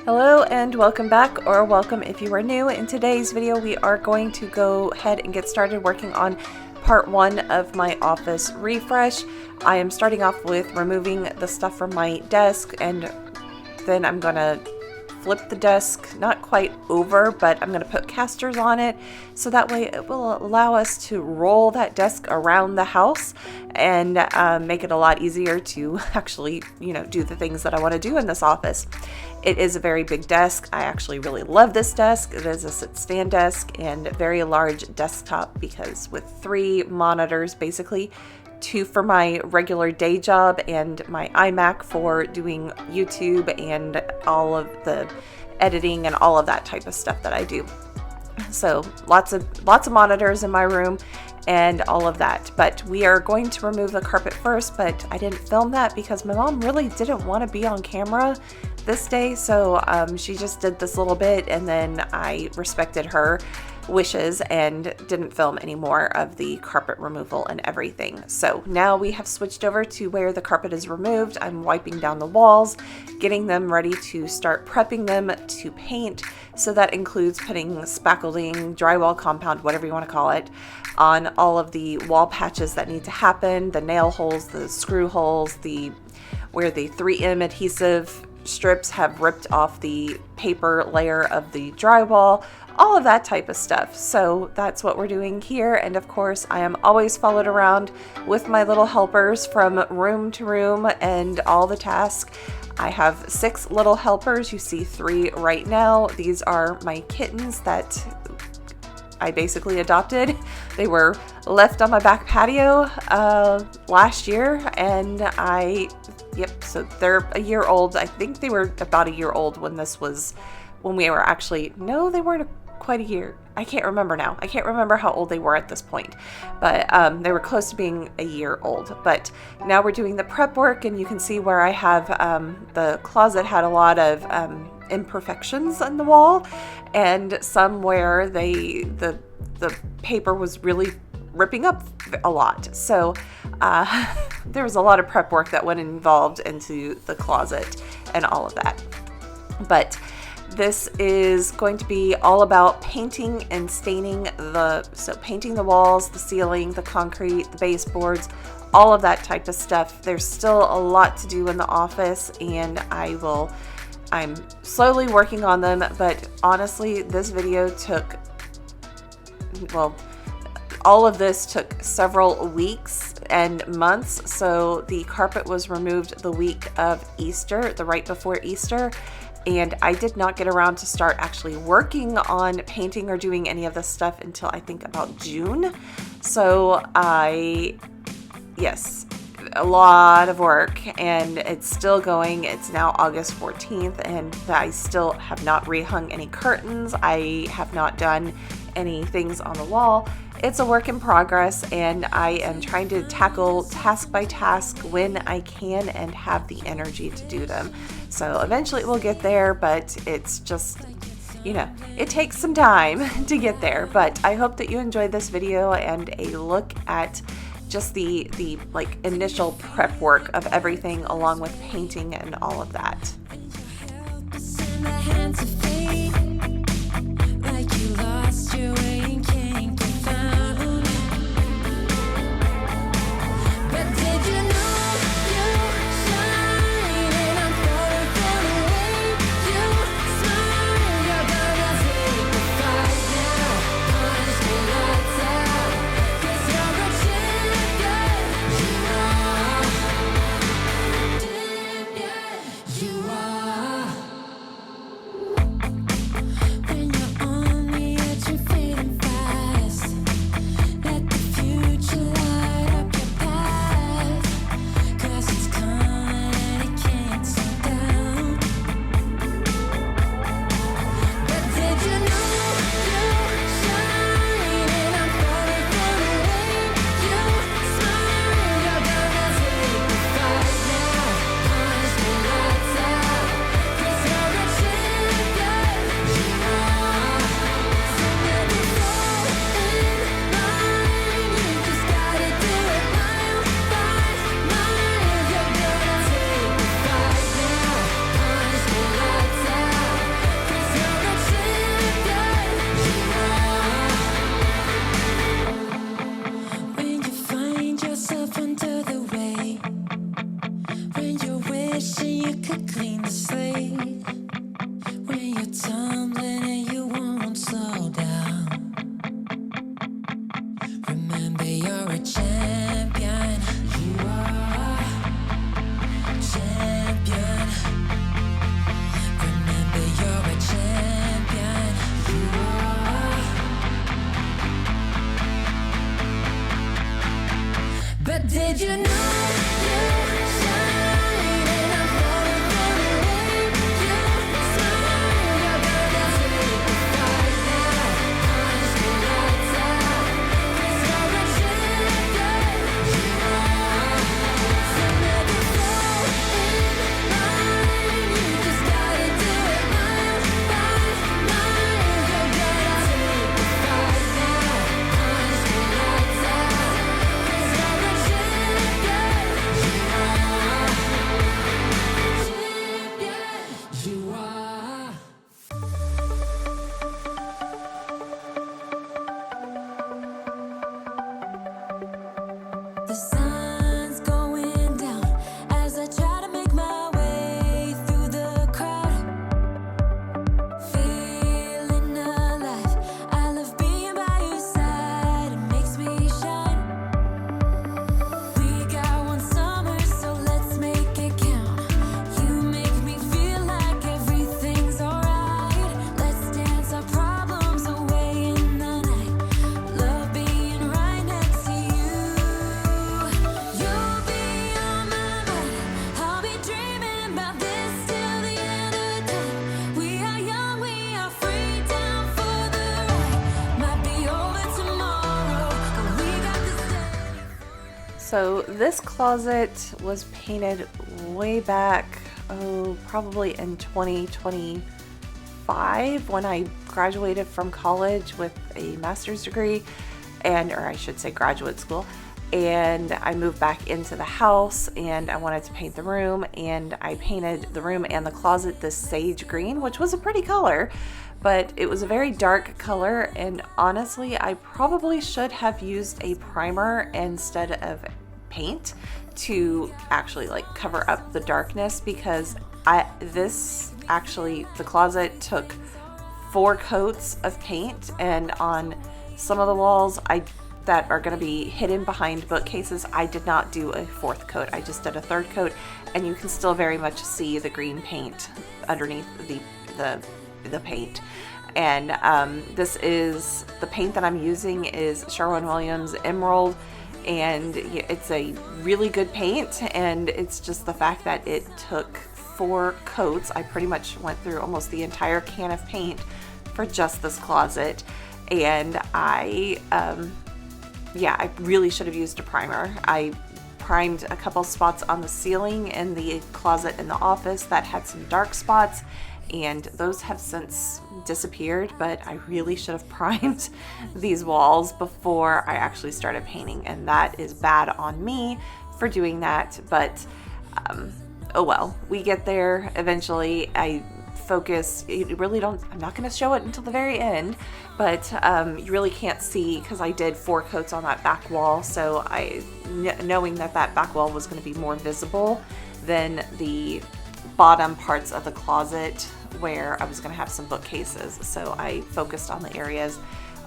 Hello and welcome back, or welcome if you are new. In today's video we are going to go ahead and get started working on part 1 of my office refresh. I am starting off with removing the stuff from my desk, and then I'm gonna flip the desk, not quite over, but I'm going to put casters on it so that way it will allow us to roll that desk around the house and make it a lot easier to actually, do the things that I want to do in this office. It is a very big desk. I actually really love this desk. It is a sit-stand desk and very large desktop because with 3 monitors basically, 2 for my regular day job and my iMac for doing YouTube and all of the editing and all of that type of stuff that I do. So lots of monitors in my room and all of that. But we are going to remove the carpet first, but I didn't film that because my mom really didn't want to be on camera this day. So she just did this little bit, and then I respected her wishes and didn't film any more of the carpet removal and everything. So now we have switched over to where the carpet is removed. I'm wiping down the walls, getting them ready to start prepping them to paint. So that includes putting spackling, drywall compound, whatever you want to call it, on all of the wall patches that need to happen, the nail holes, the screw holes, where the 3M adhesive strips have ripped off the paper layer of the drywall, all of that type of stuff. So that's what we're doing here. And of course, I am always followed around with my little helpers from room to room and all the tasks. I have 6 little helpers. You see 3 right now. These are my kittens that I basically adopted. They were left on my back patio last year, and so they're a year old. I think they were about a year old when we were actually, no, they weren't quite a year. I can't remember now. I can't remember how old they were at this point, but they were close to being a year old. But now we're doing the prep work, and you can see where I have the closet had a lot of imperfections on the wall, and some where the paper was really ripping up a lot. So there was a lot of prep work that went involved into the closet and all of that. But this is going to be all about painting and staining painting the walls, the ceiling, the concrete, the baseboards, all of that type of stuff. There's still a lot to do in the office, and I'm slowly working on them, but honestly, this video all of this took several weeks and months. So the carpet was removed the week of Easter, the right before Easter, and I did not get around to start actually working on painting or doing any of this stuff until I think about June. So yes, a lot of work, and it's still going. It's now August 14th, and I still have not rehung any curtains. I have not done any things on the wall. It's a work in progress, and I am trying to tackle task by task when I can and have the energy to do them. So eventually we'll get there, but it's just, it takes some time to get there. But I hope that you enjoyed this video and a look at just the initial prep work of everything, along with painting and all of that. The sun's going down as I try to make my way through the crowd. Feeling alive, I love being by your side, it makes me shine. We got one summer, so let's make it count. You make me feel like everything's alright. Let's dance our problems away in the night. Love being right next to you. You'll be on my mind. I'll be dreaming about this till the end of time. We are young, we are free, down for the ride. Might be over tomorrow, but we got this day. So this closet was painted way back, probably in 2025 when I graduated from college with a master's degree, or I should say graduate school. And I moved back into the house and I wanted to paint the room, and I painted the room and the closet this sage green, which was a pretty color, but it was a very dark color, and honestly I probably should have used a primer instead of paint to actually like cover up the darkness, because the closet took 4 coats of paint, and on some of the walls that are going to be hidden behind bookcases, I did not do a 4th coat. I just did a 3rd coat, and you can still very much see the green paint underneath the paint. And this is the paint that I'm using is Sherwin-Williams Emerald, and it's a really good paint, and it's just the fact that it took 4 coats. I pretty much went through almost the entire can of paint for just this closet, and I really should have used a primer. I primed a couple spots on the ceiling in the closet in the office that had some dark spots, and those have since disappeared, but I really should have primed these walls before I actually started painting, and that is bad on me for doing that, but oh well, we get there eventually. I'm not going to show it until the very end, but you really can't see because I did 4 coats on that back wall, so knowing that back wall was going to be more visible than the bottom parts of the closet where I was going to have some bookcases, so I focused on the areas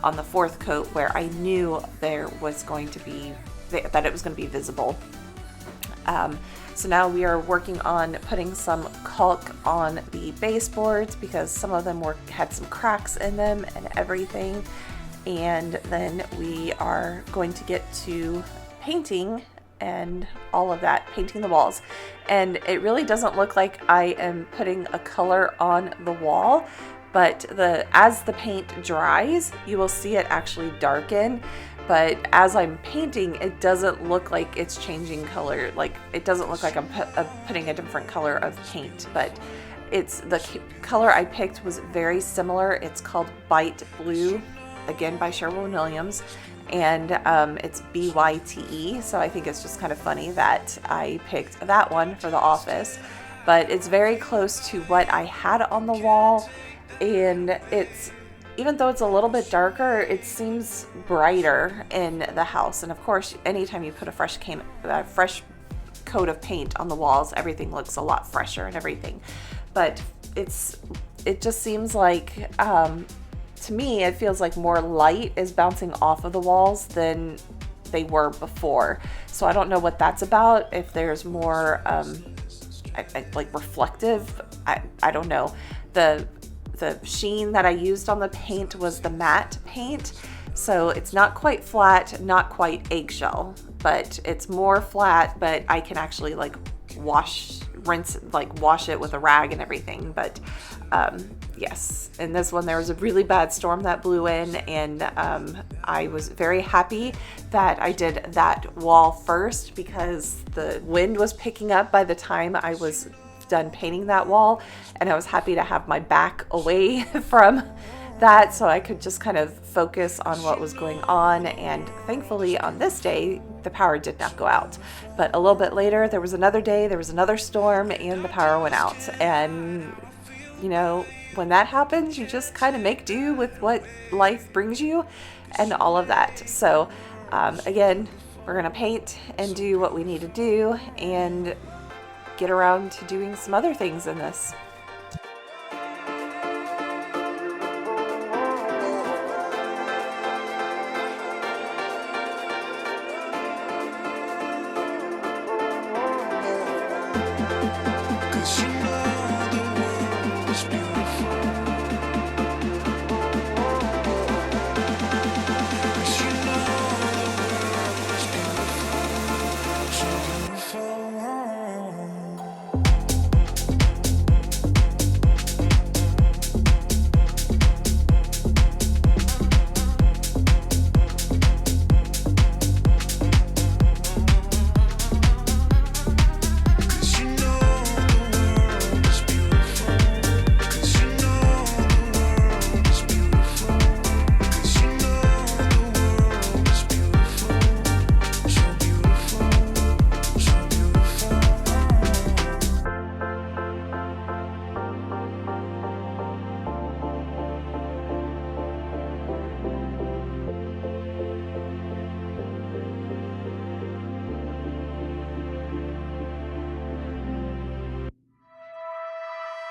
on the 4th coat where I knew that it was going to be visible. So now we are working on putting some caulk on the baseboards because some of them had some cracks in them and everything. And then we are going to get to painting and all of that, painting the walls. And it really doesn't look like I am putting a color on the wall, but as the paint dries, you will see it actually darken. But as I'm painting, it doesn't look like it's changing color. Like, it doesn't look like I'm putting a different color of paint, but the color I picked was very similar. It's called Bite Blue, again by Sherwin-Williams, and it's BYTE. So I think it's just kind of funny that I picked that one for the office, but it's very close to what I had on the wall, and even though it's a little bit darker, it seems brighter in the house. And of course, anytime you put a fresh coat of paint on the walls, everything looks a lot fresher and everything. But it just seems like, to me, it feels like more light is bouncing off of the walls than they were before. So I don't know what that's about. If there's more like reflective, I don't know. The sheen that I used on the paint was the matte paint, So it's not quite flat, not quite eggshell, but it's more flat, but I can actually like wash it with a rag and everything. But yes, in this one there was a really bad storm that blew in, and I was very happy that I did that wall first because the wind was picking up by the time I was done painting that wall, and I was happy to have my back away from that so I could just kind of focus on what was going on. And thankfully on this day the power did not go out, but a little bit later there was another storm and the power went out. And you know, when that happens, you just kind of make do with what life brings you and all of that. So again, we're gonna paint and do what we need to do and get around to doing some other things in this.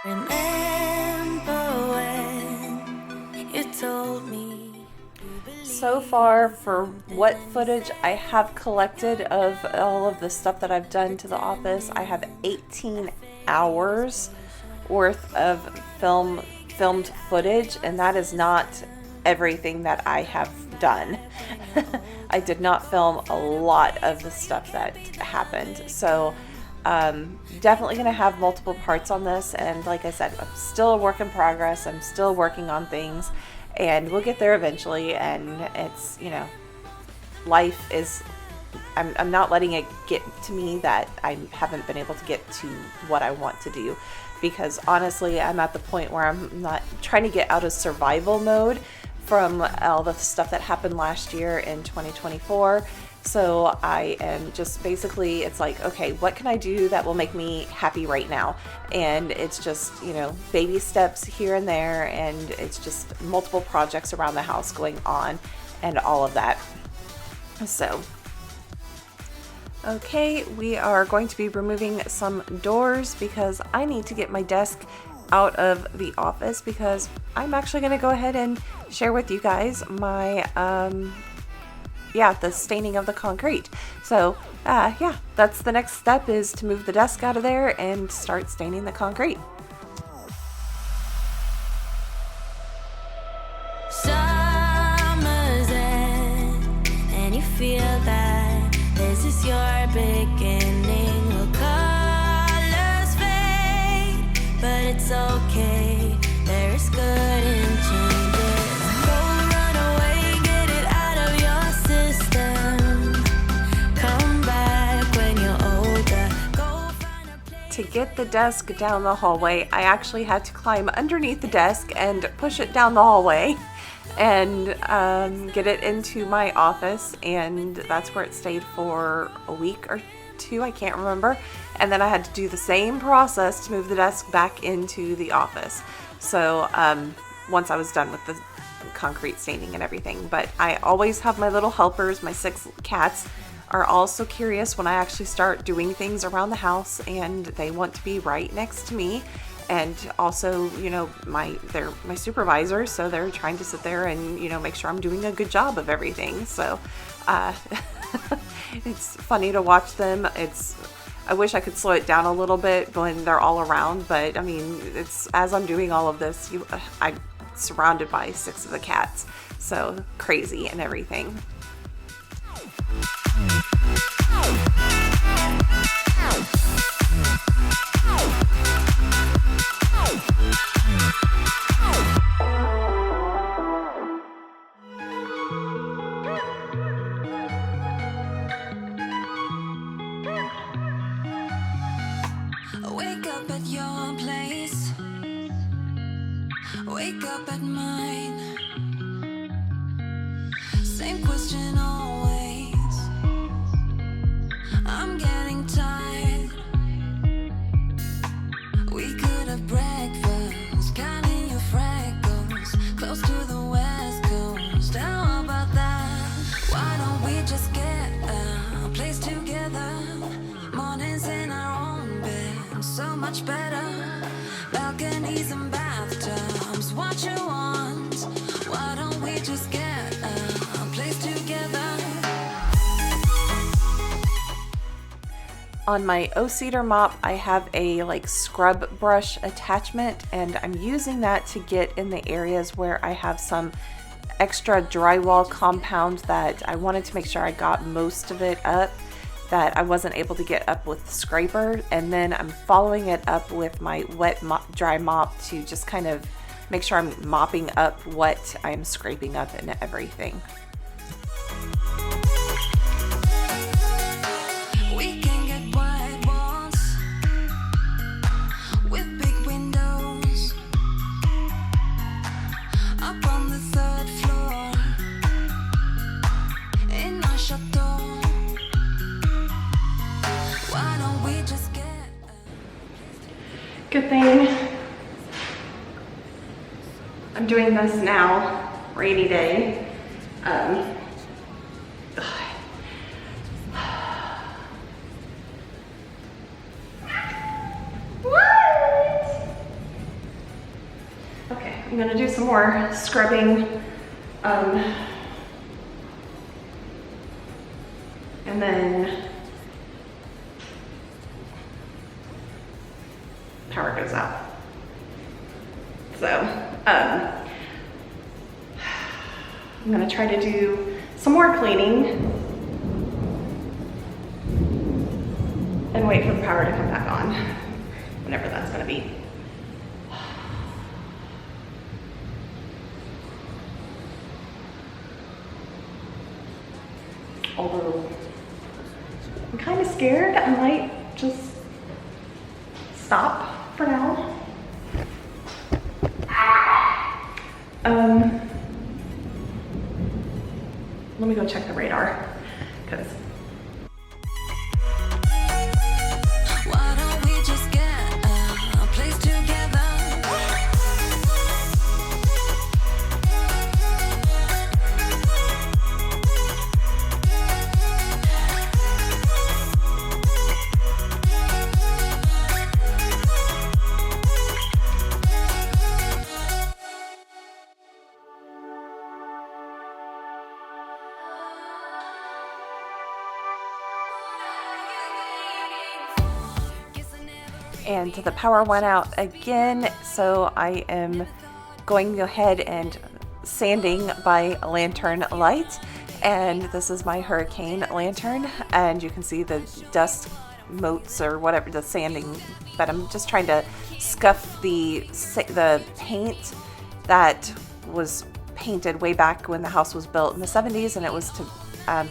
Remember when you told me. So far, for what footage I have collected of all of the stuff that I've done to the office, I have 18 hours worth of filmed footage, and that is not everything that I have done. I did not film a lot of the stuff that happened, so definitely going to have multiple parts on this. And like I said, I'm still a work in progress. I'm still working on things, and we'll get there eventually. And it's, you know, life is, I'm not letting it get to me that I haven't been able to get to what I want to do, because honestly I'm at the point where I'm not trying to get out of survival mode from all the stuff that happened last year in 2024. So I am just basically, it's like, okay, what can I do that will make me happy right now? And it's just, you know, baby steps here and there, and it's just multiple projects around the house going on and all of that. So, okay, we are going to be removing some doors because I need to get my desk out of the office, because I'm actually going to go ahead and share with you guys my the staining of the concrete. So yeah, that's the next step, is to move the desk out of there and start staining the concrete. Summer's end, and you feel that this is your beginning. Will colors fade, but it's okay. There is good in changes. Go run away, get it out of your system. Come back when you're older. Go find a place. To get the desk down the hallway, I actually had to climb underneath the desk and push it down the hallway and get it into my office, and that's where it stayed for a week or two, I can't remember. And then I had to do the same process to move the desk back into the office. So once I was done with the concrete staining and everything. But I always have my little helpers. My 6 cats are also curious when I actually start doing things around the house, and they want to be right next to me. And also, you know, they're my supervisors, so they're trying to sit there and, you know, make sure I'm doing a good job of everything. So it's funny to watch them. I wish I could slow it down a little bit when they're all around, but I mean, it's as I'm doing all of this, I surrounded by 6 of the cats. So crazy and everything. Wake up at your place, wake up at mine. Same question always. I'm getting tired. We could have breakfast, counting your freckles, close to the west coast. How about that? Why don't we just get a place together? Mornings in our own bed, so much better. Balconies and bathtubs, what you want? Why don't we just get a place together? On my O-Cedar mop, I have a like scrub brush attachment, and I'm using that to get in the areas where I have some extra drywall compound that I wanted to make sure I got most of it up, that I wasn't able to get up with the scraper. And then I'm following it up with my wet dry mop to just kind of make sure I'm mopping up what I'm scraping up and everything. We can get white walls with big windows up on the 3rd floor in our chateau. Why don't we just get Good thing I'm doing this now, rainy day. Okay, I'm gonna do some more scrubbing, and then power goes out. So, I'm gonna try to do some more cleaning and wait for the power to come back on, whenever that's gonna be. Although I'm kind of scared, I might just stop for now. Let me go check the radar, because Why don't we just get a place together? and the power went out again, so I am going to go ahead and sanding by lantern light. And this is my hurricane lantern, and you can see the dust motes or whatever, the sanding, but I'm just trying to scuff the paint that was painted way back when the house was built in the 70s, and it was to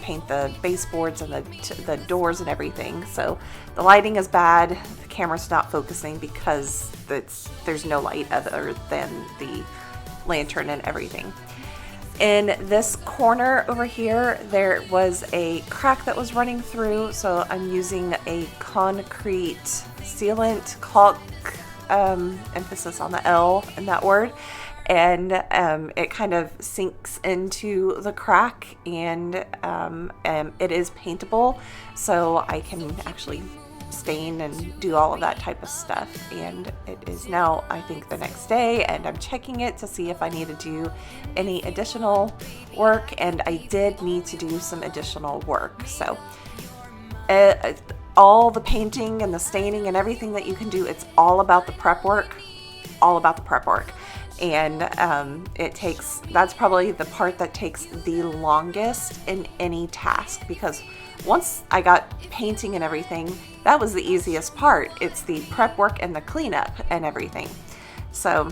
paint the baseboards and the doors and everything. So the lighting is bad, the camera's not focusing because there's no light other than the lantern and everything. In this corner over here, there was a crack that was running through, so I'm using a concrete sealant, caulk, emphasis on the L in that word, and it kind of sinks into the crack, and it is paintable, so I can actually stain and do all of that type of stuff. And it is now, I think, the next day, and I'm checking it to see if I need to do any additional work, and I did need to do some additional work. So all the painting and the staining and everything that you can do, it's all about the prep work, all about the prep work. and that's probably the part that takes the longest in any task, because once I got painting and everything, that was the easiest part. It's the prep work and the cleanup and everything. So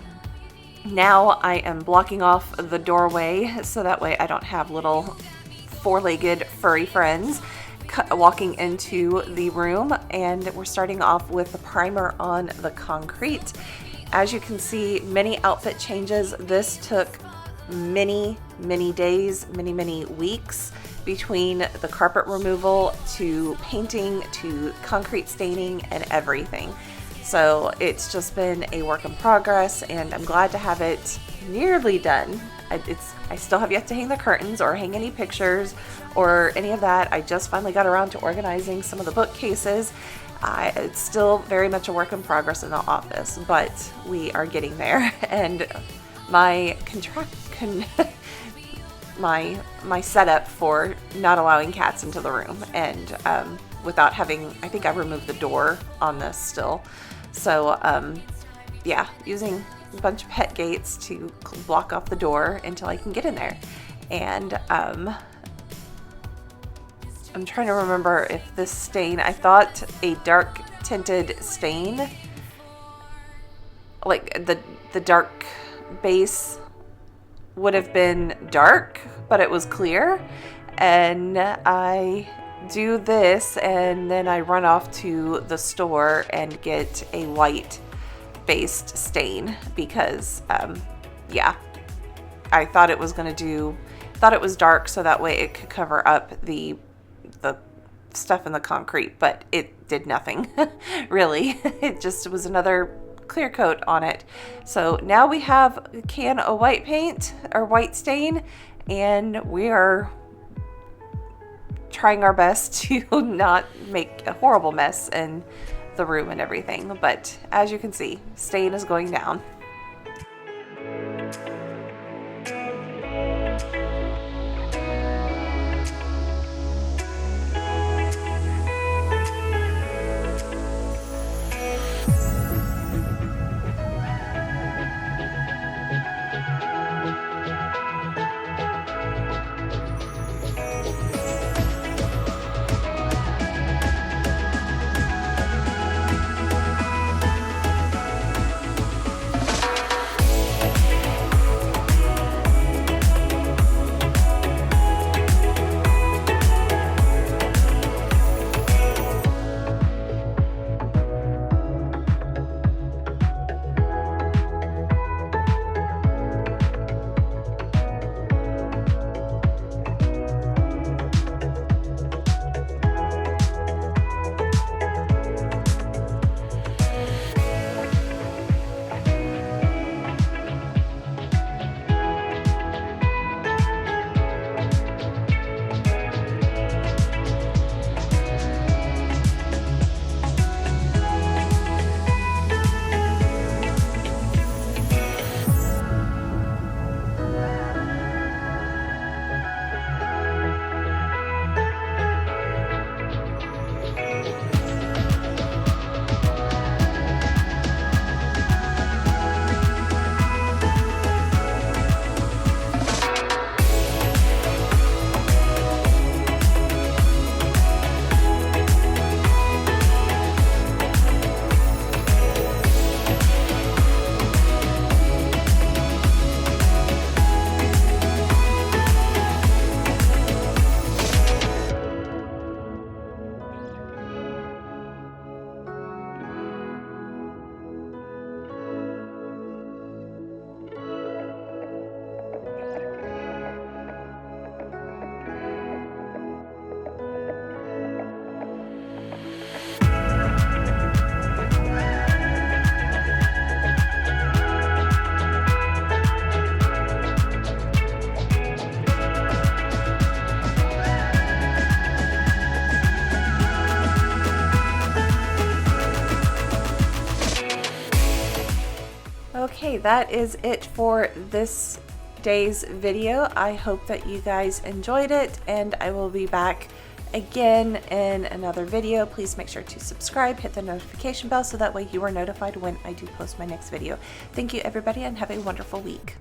now I am blocking off the doorway so that way I don't have little four-legged furry friends walking into the room. And we're starting off with the primer on the concrete. As you can see, many outfit changes. This took many days, many weeks, between the carpet removal to painting to concrete staining and everything. So it's just been a work in progress, and I'm glad to have it nearly done. I still have yet to hang the curtains or hang any pictures or any of that. I just finally got around to organizing some of the bookcases. It's still very much a work in progress in the office, but we are getting there. And my my setup for not allowing cats into the room, and without having, I think I removed the door on this still. So yeah, using a bunch of pet gates to block off the door until I can get in there. And I'm trying to remember if this stain, I thought a dark tinted stain, like the dark base would have been dark, but it was clear. And I do this, and then I run off to the store and get a white based stain, because yeah, I thought it was dark so that way it could cover up the stuff in the concrete, but it did nothing really. It just was another clear coat on it. So now we have a can of white paint or white stain, and we are trying our best to not make a horrible mess in the room and everything. But as you can see, stain is going down. Okay, that is it for this day's video. I hope that you guys enjoyed it, and I will be back again in another video. Please make sure to subscribe, hit the notification bell so that way you are notified when I do post my next video. Thank you everybody and have a wonderful week.